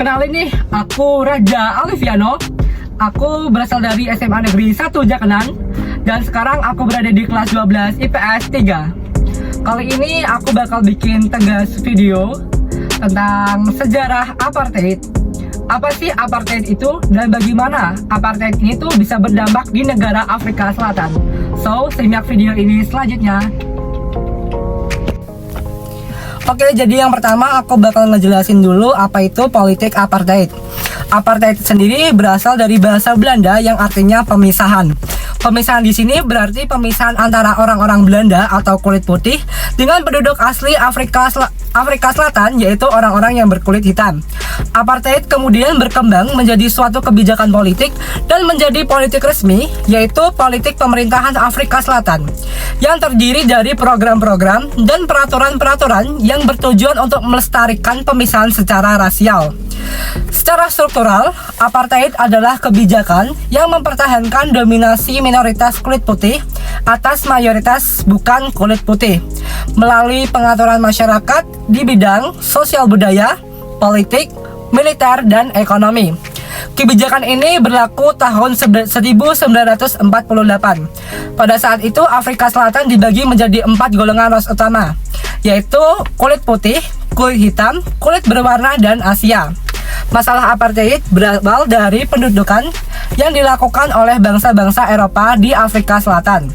Kenalin nih, aku Raja Aliviano. Aku berasal dari SMA Negeri 1 Jakanan. Dan sekarang aku berada di kelas 12 IPS 3. Kali ini aku bakal bikin tegas video tentang sejarah apartheid. Apa sih apartheid itu dan bagaimana apartheid ini tuh bisa berdampak di negara Afrika Selatan. So, simak video ini selanjutnya. Oke, jadi yang pertama aku bakal ngejelasin dulu apa itu politik apartheid. Apartheid sendiri berasal dari bahasa Belanda yang artinya pemisahan. Pemisahan di sini berarti pemisahan antara orang-orang Belanda atau kulit putih dengan penduduk asli Afrika Selatan, yaitu orang-orang yang berkulit hitam. Apartheid kemudian berkembang menjadi suatu kebijakan politik dan menjadi politik resmi, yaitu politik pemerintahan Afrika Selatan yang terdiri dari program-program dan peraturan-peraturan yang bertujuan untuk melestarikan pemisahan secara rasial. Secara struktural, apartheid adalah kebijakan yang mempertahankan dominasi minoritas kulit putih atas mayoritas bukan kulit putih melalui pengaturan masyarakat di bidang sosial budaya, politik, militer, dan ekonomi. Kebijakan ini berlaku tahun 1948. Pada saat itu, Afrika Selatan dibagi menjadi 4 golongan ras utama, yaitu kulit putih, kulit hitam, kulit berwarna, dan Asia. Masalah apartheid berawal dari pendudukan yang dilakukan oleh bangsa-bangsa Eropa di Afrika Selatan.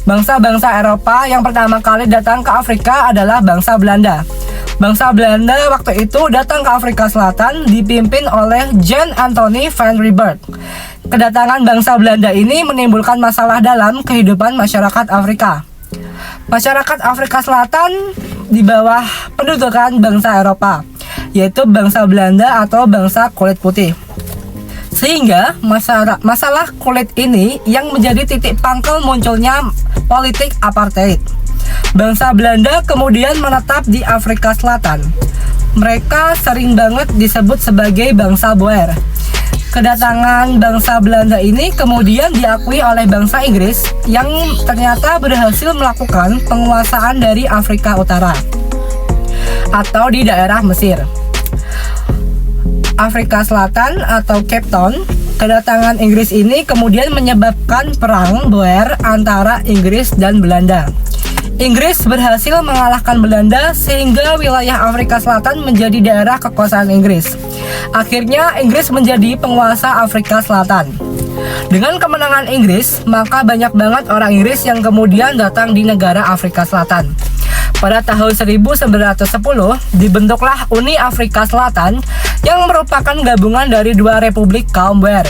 Bangsa-bangsa Eropa yang pertama kali datang ke Afrika adalah bangsa Belanda. Bangsa Belanda waktu itu datang ke Afrika Selatan dipimpin oleh Jan Anthony van Riebeeck. Kedatangan bangsa Belanda ini menimbulkan masalah dalam kehidupan masyarakat Afrika. Masyarakat Afrika Selatan di bawah pendudukan bangsa Eropa, yaitu bangsa Belanda atau bangsa kulit putih. Sehingga masalah kulit ini yang menjadi titik pangkal munculnya politik apartheid. Bangsa Belanda kemudian menetap di Afrika Selatan. Mereka sering banget disebut sebagai bangsa Boer. Kedatangan bangsa Belanda ini kemudian diakui oleh bangsa Inggris yang ternyata berhasil melakukan penguasaan dari Afrika Utara atau di daerah Mesir. Afrika Selatan atau Cape Town, kedatangan Inggris ini kemudian menyebabkan perang Boer antara Inggris dan Belanda. Inggris berhasil mengalahkan Belanda sehingga wilayah Afrika Selatan menjadi daerah kekuasaan Inggris. Akhirnya Inggris menjadi penguasa Afrika Selatan. Dengan kemenangan Inggris, maka banyak banget orang Inggris yang kemudian datang di negara Afrika Selatan. Pada tahun 1910, dibentuklah Uni Afrika Selatan yang merupakan gabungan dari dua republik kaum Boer,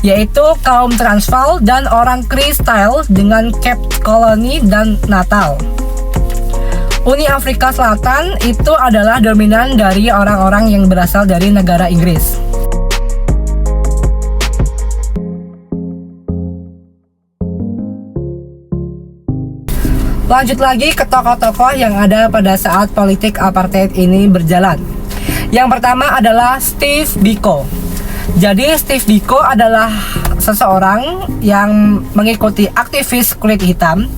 yaitu kaum Transvaal dan orang Kri-Style dengan Cape Colony dan Natal. Uni Afrika Selatan itu adalah dominan dari orang-orang yang berasal dari negara Inggris. Lanjut lagi ke tokoh-tokoh yang ada pada saat politik apartheid ini berjalan. Yang pertama adalah Steve Biko. Jadi Steve Biko adalah seseorang yang mengikuti aktivis kulit hitam,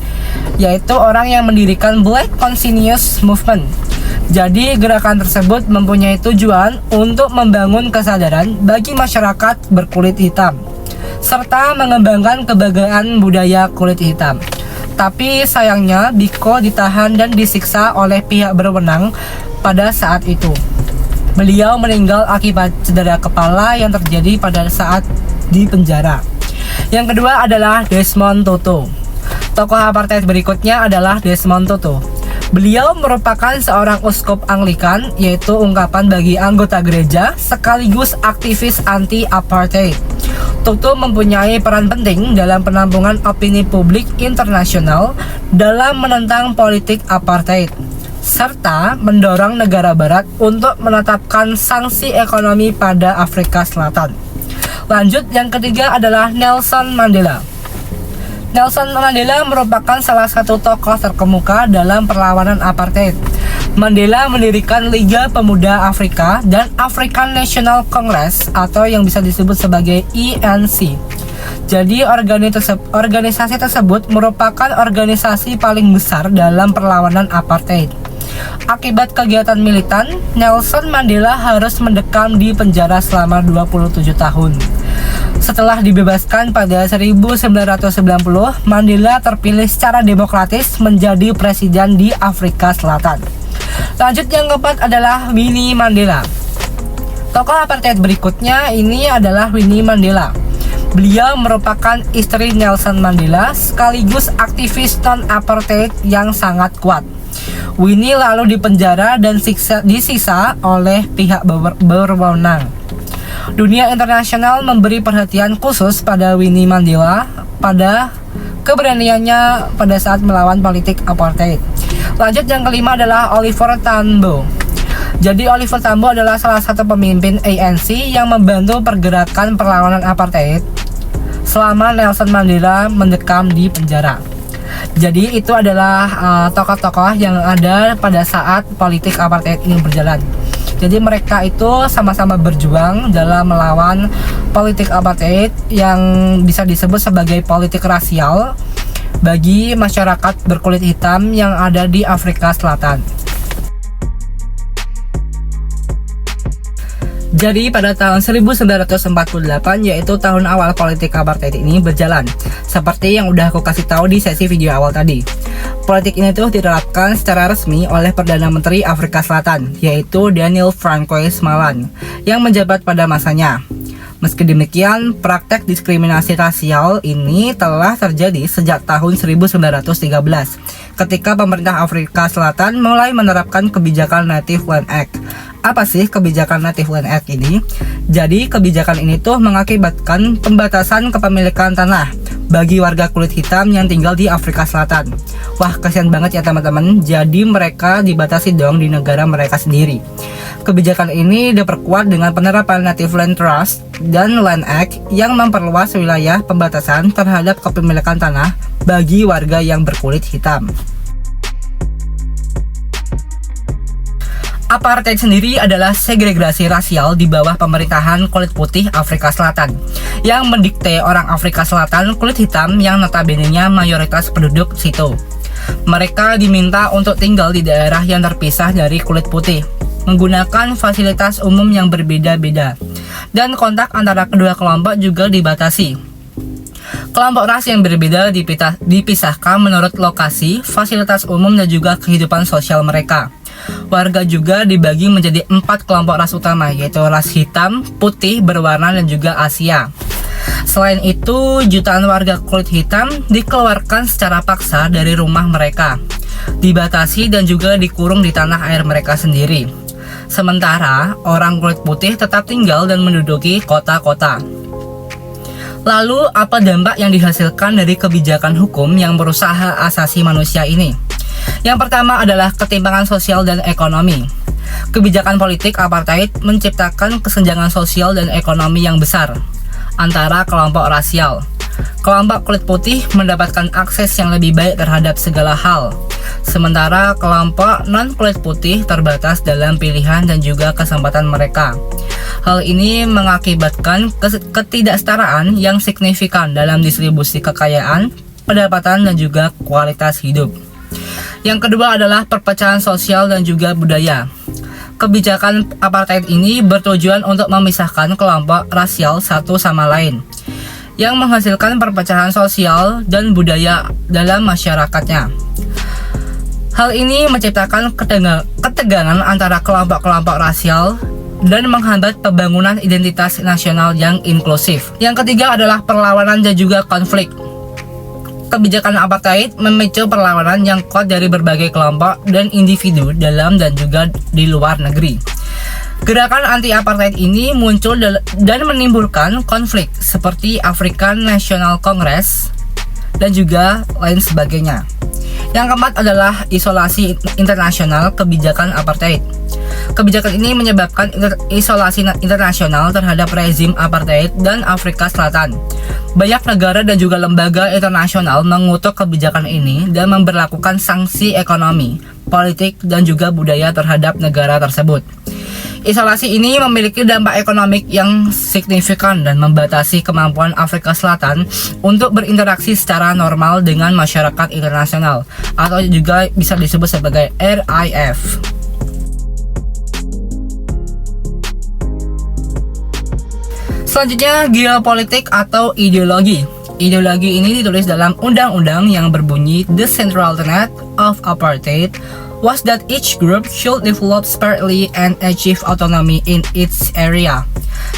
yaitu orang yang mendirikan Black Consciousness Movement. Jadi gerakan tersebut mempunyai tujuan untuk membangun kesadaran bagi masyarakat berkulit hitam, serta mengembangkan kebanggaan budaya kulit hitam. Tapi sayangnya Biko ditahan dan disiksa oleh pihak berwenang pada saat itu. Beliau meninggal akibat cedera kepala yang terjadi pada saat di penjara. Yang kedua adalah Desmond Tutu. Tokoh apartheid berikutnya adalah Desmond Tutu. Beliau merupakan seorang uskup Anglikan, yaitu ungkapan bagi anggota gereja sekaligus aktivis anti-apartheid. Tutu mempunyai peran penting dalam penampungan opini publik internasional dalam menentang politik apartheid, serta mendorong negara barat untuk menetapkan sanksi ekonomi pada Afrika Selatan. Lanjut, yang ketiga adalah Nelson Mandela. Nelson Mandela merupakan salah satu tokoh terkemuka dalam perlawanan apartheid. Mandela mendirikan Liga Pemuda Afrika dan African National Congress atau yang bisa disebut sebagai ANC. Jadi organisasi tersebut merupakan organisasi paling besar dalam perlawanan apartheid. Akibat kegiatan militan, Nelson Mandela harus mendekam di penjara selama 27 tahun. Setelah dibebaskan pada 1990, Mandela terpilih secara demokratis menjadi presiden di Afrika Selatan. Lanjut yang keempat adalah Winnie Mandela. Tokoh apartheid berikutnya ini adalah Winnie Mandela. Beliau merupakan istri Nelson Mandela sekaligus aktivis non-apartheid yang sangat kuat. Winnie lalu dipenjara dan disisa oleh pihak berwenang. Dunia internasional memberi perhatian khusus pada Winnie Mandela pada keberaniannya pada saat melawan politik apartheid. Lanjut yang kelima adalah Oliver Tambo. Jadi Oliver Tambo adalah salah satu pemimpin ANC yang membantu pergerakan perlawanan apartheid selama Nelson Mandela mendekam di penjara. Jadi itu adalah tokoh-tokoh yang ada pada saat politik apartheid ini berjalan. Jadi mereka itu sama-sama berjuang dalam melawan politik apartheid yang bisa disebut sebagai politik rasial bagi masyarakat berkulit hitam yang ada di Afrika Selatan. Jadi pada tahun 1948, yaitu tahun awal politik apartheid ini berjalan, seperti yang udah aku kasih tahu di sesi video awal tadi. Politik ini tuh diterapkan secara resmi oleh Perdana Menteri Afrika Selatan, yaitu Daniel Francois Malan, yang menjabat pada masanya. Meski demikian, praktek diskriminasi rasial ini telah terjadi sejak tahun 1913, ketika pemerintah Afrika Selatan mulai menerapkan kebijakan Native Land Act. Apa sih kebijakan Native Land Act ini? Jadi kebijakan ini tuh mengakibatkan pembatasan kepemilikan tanah bagi warga kulit hitam yang tinggal di Afrika Selatan. Wah, kasihan banget ya teman-teman. Jadi mereka dibatasi dong di negara mereka sendiri. Kebijakan ini diperkuat dengan penerapan Native Land Trust dan Land Act yang memperluas wilayah pembatasan terhadap kepemilikan tanah bagi warga yang berkulit hitam. Apartheid sendiri adalah segregasi rasial di bawah pemerintahan kulit putih Afrika Selatan yang mendikte orang Afrika Selatan kulit hitam yang notabene-nya mayoritas penduduk situ. Mereka diminta untuk tinggal di daerah yang terpisah dari kulit putih, menggunakan fasilitas umum yang berbeda-beda, dan kontak antara kedua kelompok juga dibatasi. Kelompok ras yang berbeda dipisahkan menurut lokasi, fasilitas umum dan juga kehidupan sosial mereka. Warga juga dibagi menjadi 4 kelompok ras utama, yaitu ras hitam, putih, berwarna, dan juga Asia. Selain itu, jutaan warga kulit hitam dikeluarkan secara paksa dari rumah mereka, dibatasi dan juga dikurung di tanah air mereka sendiri. Sementara, orang kulit putih tetap tinggal dan menduduki kota-kota. Lalu, apa dampak yang dihasilkan dari kebijakan hukum yang merusak hak asasi manusia ini? Yang pertama adalah ketimpangan sosial dan ekonomi. Kebijakan politik apartheid menciptakan kesenjangan sosial dan ekonomi yang besar antara kelompok rasial. Kelompok kulit putih mendapatkan akses yang lebih baik terhadap segala hal, sementara kelompok non-kulit putih terbatas dalam pilihan dan juga kesempatan mereka. Hal ini mengakibatkan ketidaksetaraan yang signifikan dalam distribusi kekayaan, pendapatan, dan juga kualitas hidup. Yang kedua adalah perpecahan sosial dan juga budaya. Kebijakan apartheid ini bertujuan untuk memisahkan kelompok rasial satu sama lain, yang menghasilkan perpecahan sosial dan budaya dalam masyarakatnya. Hal ini menciptakan ketegangan antara kelompok-kelompok rasial dan menghambat pembangunan identitas nasional yang inklusif. Yang ketiga adalah perlawanan dan juga konflik. Kebijakan apartheid memicu perlawanan yang kuat dari berbagai kelompok dan individu dalam dan juga di luar negeri. Gerakan anti-apartheid ini muncul dan menimbulkan konflik seperti African National Congress dan juga lain sebagainya. Yang keempat adalah isolasi internasional kebijakan apartheid. Kebijakan ini menyebabkan isolasi internasional terhadap rezim apartheid dan Afrika Selatan. Banyak negara dan juga lembaga internasional mengutuk kebijakan ini dan memberlakukan sanksi ekonomi, politik, dan juga budaya terhadap negara tersebut. Isolasi ini memiliki dampak ekonomik yang signifikan dan membatasi kemampuan Afrika Selatan untuk berinteraksi secara normal dengan masyarakat internasional, atau juga bisa disebut sebagai RIF. Selanjutnya, geopolitik atau ideologi. Ideologi ini ditulis dalam undang-undang yang berbunyi The Central Tenet of Apartheid was that each group should develop separately and achieve autonomy in its area.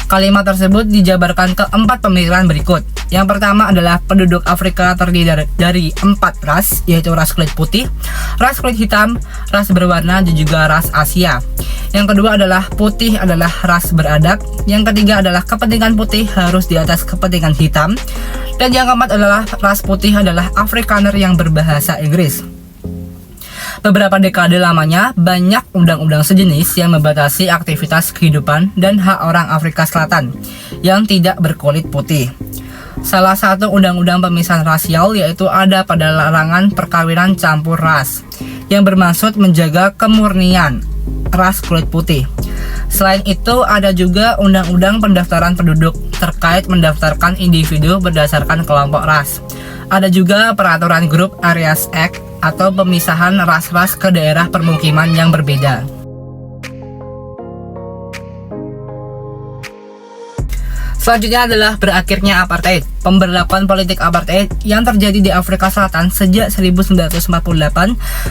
Kalimat tersebut dijabarkan ke 4 pemikiran berikut. Yang pertama adalah penduduk Afrika terdiri dari 4 ras, yaitu ras kulit putih, ras kulit hitam, ras berwarna, dan juga ras Asia. Yang kedua adalah putih adalah ras beradab. Yang ketiga adalah kepentingan putih harus di atas kepentingan hitam. Dan yang keempat adalah ras putih adalah Afrikaner yang berbahasa Inggris. Beberapa dekade lamanya, banyak undang-undang sejenis yang membatasi aktivitas kehidupan dan hak orang Afrika Selatan yang tidak berkulit putih. Salah satu undang-undang pemisahan rasial yaitu ada pada larangan perkawinan campur ras yang bermaksud menjaga kemurnian ras kulit putih. Selain itu, ada juga undang-undang pendaftaran penduduk terkait mendaftarkan individu berdasarkan kelompok ras. Ada juga peraturan Group Areas Act atau pemisahan ras-ras ke daerah permukiman yang berbeda. Selanjutnya adalah berakhirnya apartheid. Pemberlakuan politik apartheid yang terjadi di Afrika Selatan sejak 1948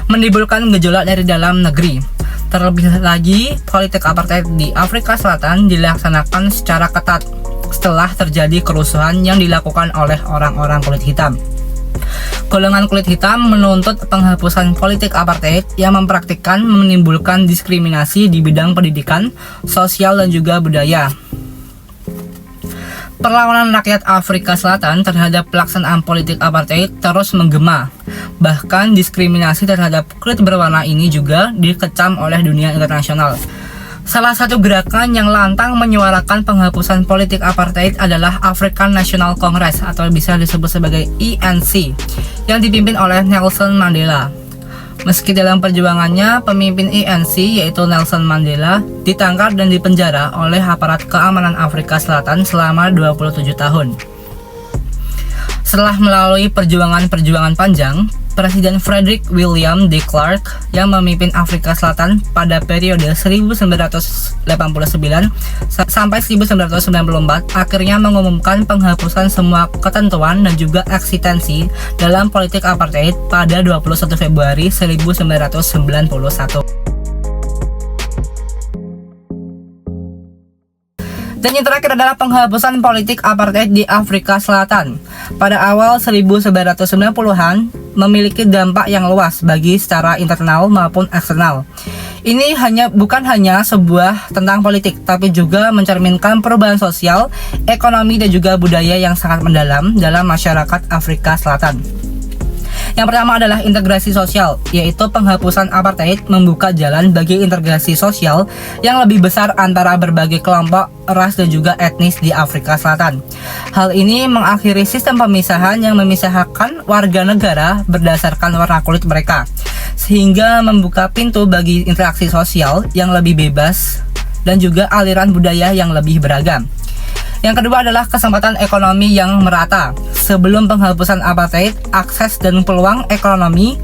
menimbulkan gejolak dari dalam negeri. Terlebih lagi, politik apartheid di Afrika Selatan dilaksanakan secara ketat setelah terjadi kerusuhan yang dilakukan oleh orang-orang kulit hitam. Golongan kulit hitam menuntut penghapusan politik apartheid yang mempraktikkan menimbulkan diskriminasi di bidang pendidikan, sosial, dan juga budaya. Perlawanan rakyat Afrika Selatan terhadap pelaksanaan politik apartheid terus menggema. Bahkan diskriminasi terhadap kulit berwarna ini juga dikecam oleh dunia internasional. Salah satu gerakan yang lantang menyuarakan penghapusan politik apartheid adalah African National Congress atau bisa disebut sebagai ANC yang dipimpin oleh Nelson Mandela. Meski dalam perjuangannya, pemimpin ANC yaitu Nelson Mandela ditangkap dan dipenjara oleh aparat keamanan Afrika Selatan selama 27 tahun. Setelah melalui perjuangan-perjuangan panjang, Presiden Frederick William de Klerk yang memimpin Afrika Selatan pada periode 1989 sampai 1994 akhirnya mengumumkan penghapusan semua ketentuan dan juga eksistensi dalam politik apartheid pada 21 Februari 1991. Dan yang terakhir adalah penghapusan politik apartheid di Afrika Selatan. Pada awal 1990-an memiliki dampak yang luas bagi secara internal maupun eksternal. Ini bukan hanya sebuah tentang politik, tapi juga mencerminkan perubahan sosial, ekonomi, dan juga budaya yang sangat mendalam dalam masyarakat Afrika Selatan. Yang pertama adalah integrasi sosial, yaitu penghapusan apartheid membuka jalan bagi integrasi sosial yang lebih besar antara berbagai kelompok, ras, dan juga etnis di Afrika Selatan. Hal ini mengakhiri sistem pemisahan yang memisahkan warga negara berdasarkan warna kulit mereka, sehingga membuka pintu bagi interaksi sosial yang lebih bebas dan juga aliran budaya yang lebih beragam. Yang kedua adalah kesempatan ekonomi yang merata. Sebelum penghapusan apartheid, akses dan peluang ekonomi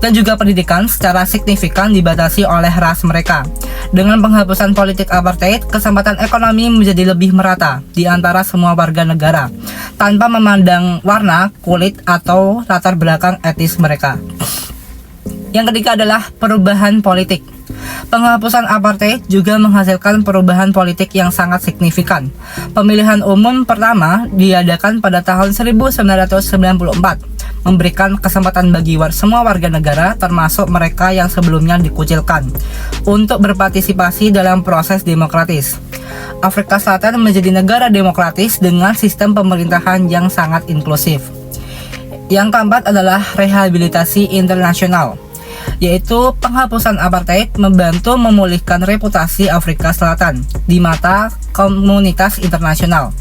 dan juga pendidikan secara signifikan dibatasi oleh ras mereka. Dengan penghapusan politik apartheid, kesempatan ekonomi menjadi lebih merata di antara semua warga negara, tanpa memandang warna, kulit, atau latar belakang etnis mereka. Yang ketiga adalah perubahan politik. Penghapusan apartheid juga menghasilkan perubahan politik yang sangat signifikan. Pemilihan umum pertama diadakan pada tahun 1994, memberikan kesempatan bagi semua warga negara, termasuk mereka yang sebelumnya dikucilkan, untuk berpartisipasi dalam proses demokratis. Afrika Selatan menjadi negara demokratis dengan sistem pemerintahan yang sangat inklusif. Yang keempat adalah rehabilitasi internasional, yaitu penghapusan apartheid membantu memulihkan reputasi Afrika Selatan di mata komunitas internasional.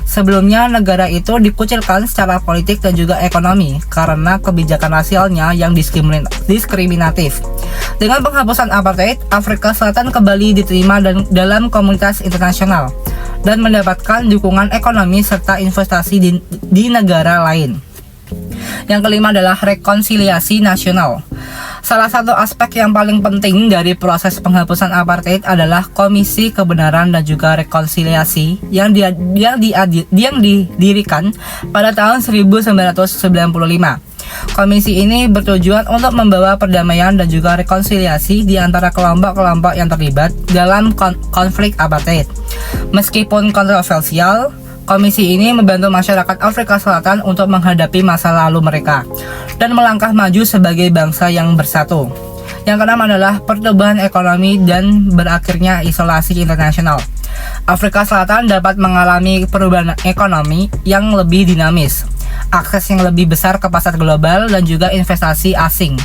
Sebelumnya, negara itu dikucilkan secara politik dan juga ekonomi karena kebijakan rasialnya yang diskriminatif. Dengan penghapusan apartheid, Afrika Selatan kembali diterima dalam komunitas internasional dan mendapatkan dukungan ekonomi serta investasi di negara lain. Yang kelima adalah rekonsiliasi nasional. Salah satu aspek yang paling penting dari proses penghapusan apartheid adalah Komisi Kebenaran dan juga Rekonsiliasi yang didirikan pada tahun 1995. Komisi ini bertujuan untuk membawa perdamaian dan juga rekonsiliasi di antara kelompok-kelompok yang terlibat dalam konflik apartheid. Meskipun kontroversial, komisi ini membantu masyarakat Afrika Selatan untuk menghadapi masa lalu mereka dan melangkah maju sebagai bangsa yang bersatu. Yang keenam adalah pertumbuhan ekonomi dan berakhirnya isolasi internasional. Afrika Selatan dapat mengalami perubahan ekonomi yang lebih dinamis, akses yang lebih besar ke pasar global dan juga investasi asing.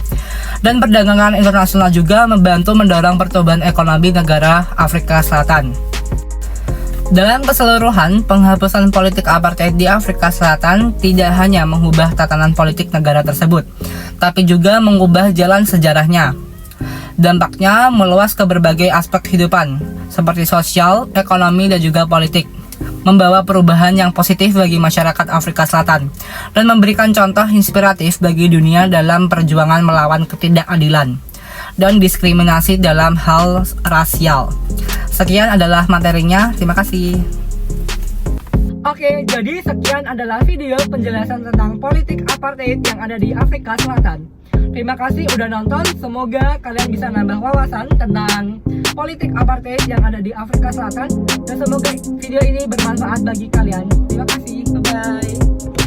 Dan perdagangan internasional juga membantu mendorong pertumbuhan ekonomi negara Afrika Selatan. Dalam keseluruhan, penghapusan politik apartheid di Afrika Selatan tidak hanya mengubah tatanan politik negara tersebut, tapi juga mengubah jalan sejarahnya. Dampaknya meluas ke berbagai aspek kehidupan, seperti sosial, ekonomi, dan juga politik, membawa perubahan yang positif bagi masyarakat Afrika Selatan, dan memberikan contoh inspiratif bagi dunia dalam perjuangan melawan ketidakadilan dan diskriminasi dalam hal rasial. Sekian adalah materinya, terima kasih. Oke, jadi sekian adalah video penjelasan tentang politik apartheid yang ada di Afrika Selatan. Terima kasih udah nonton, semoga kalian bisa nambah wawasan tentang politik apartheid yang ada di Afrika Selatan, dan semoga video ini bermanfaat bagi kalian. Terima kasih, bye-bye.